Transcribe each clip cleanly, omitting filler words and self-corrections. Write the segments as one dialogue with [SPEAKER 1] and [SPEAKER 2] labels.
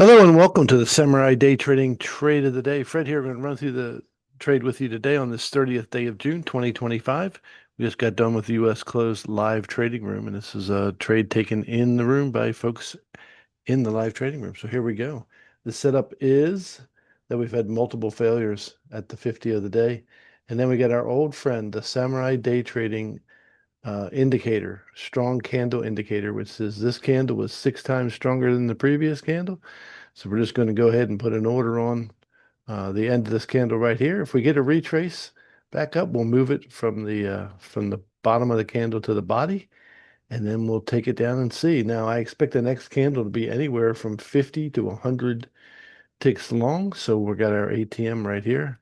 [SPEAKER 1] Hello and welcome to the Samurai Day Trading Trade of the Day. Fred here. I'm going to run through the trade with you today on this 30th day of June, 2025. We just got done with the U.S. closed live trading room, and this is a trade taken in the room by folks in the live trading room. So here we go. The setup is that we've had multiple failures at the 50 of the day, and then we got our old friend, the Samurai Day Trading indicator, strong candle indicator, which says this candle was 6 times stronger than the previous candle. So we're just going to go ahead and put an order on the end of this candle right here. If we get a retrace back up, we'll move it from the bottom of the candle to the body, and then we'll take it down and see. Now, I expect the next candle to be anywhere from 50 to 100 ticks long. So we got our ATM right here,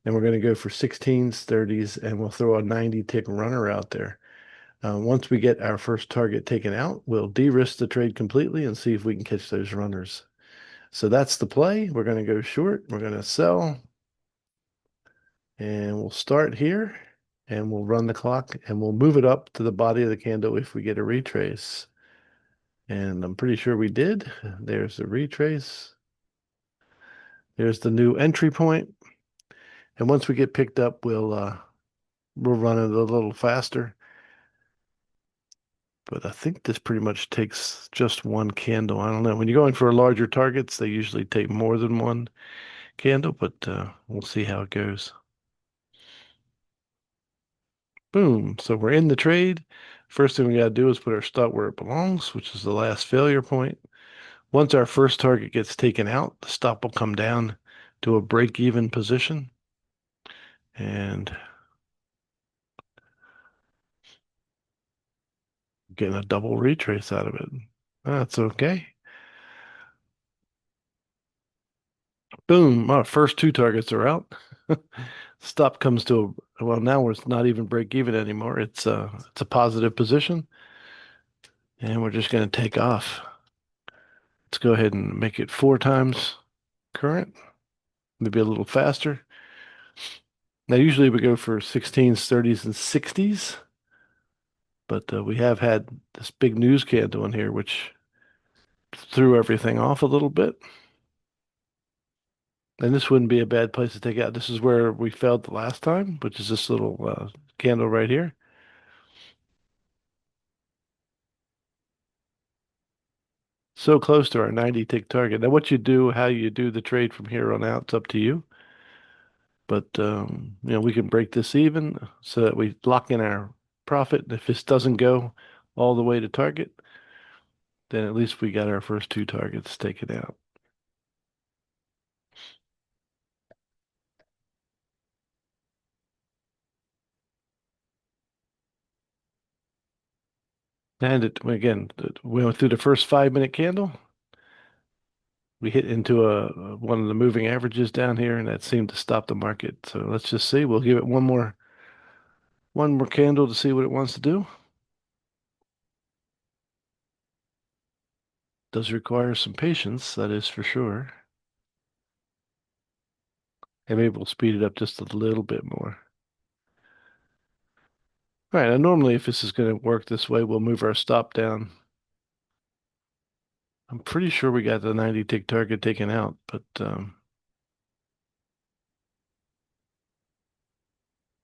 [SPEAKER 1] and we're going to go for 16s, 30s, and we'll throw a 90 tick runner out there. Once we get our first target taken out, we'll de-risk the trade completely and see if we can catch those runners. So that's the play. We're going to go short. We're going to sell. And we'll start here and we'll run the clock and we'll move it up to the body of the candle if we get a retrace. And I'm pretty sure we did. There's the retrace. There's the new entry point. And once we get picked up, we'll run it a little faster. But I think this pretty much takes just one candle. I don't know. When you're going for larger targets, they usually take more than one candle, but we'll see how it goes. Boom. So we're in the trade. First thing we got to do is put our stop where it belongs, which is the last failure point. Once our first target gets taken out, the stop will come down to a break-even position. And getting a double retrace out of it. That's okay. Boom. Our first two targets are out. Stop comes to well, now it's not even break even anymore. It's a positive position. And we're just going to take off. Let's go ahead and make it 4 times current, maybe a little faster. Now, usually we go for 16s, 30s, and 60s, but we have had this big news candle in here, which threw everything off a little bit. And this wouldn't be a bad place to take out. This is where we failed the last time, which is this little candle right here. So close to our 90 tick target. Now, what you do, how you do the trade from here on out, it's up to you. But we can break this even so that we lock in our profit. If this doesn't go all the way to target, then at least we got our first two targets taken out. And again, we went through the first 5-minute candle. We hit into one of the moving averages down here, and that seemed to stop the market. So let's just see. We'll give it one more candle to see what it wants to do. Does require some patience, that is for sure. And maybe we'll speed it up just a little bit more. All right, and normally if this is going to work this way, we'll move our stop down. I'm pretty sure we got the 90 tick target taken out, but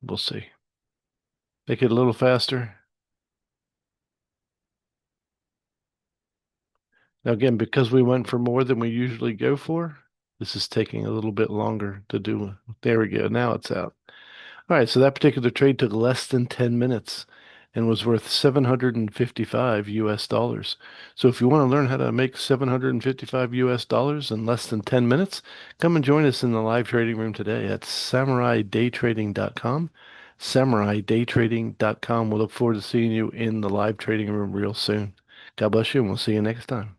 [SPEAKER 1] we'll see. Make it a little faster. Now again, because we went for more than we usually go for, this is taking a little bit longer to do. There we go. Now it's out. All right, so that particular trade took less than 10 minutes and was worth 755 US dollars. So if you want to learn how to make 755 US dollars in less than 10 minutes, come and join us in the live trading room today at samuraidaytrading.com. Samuraidaytrading.com. We'll look forward to seeing you in the live trading room real soon. God bless you, and we'll see you next time.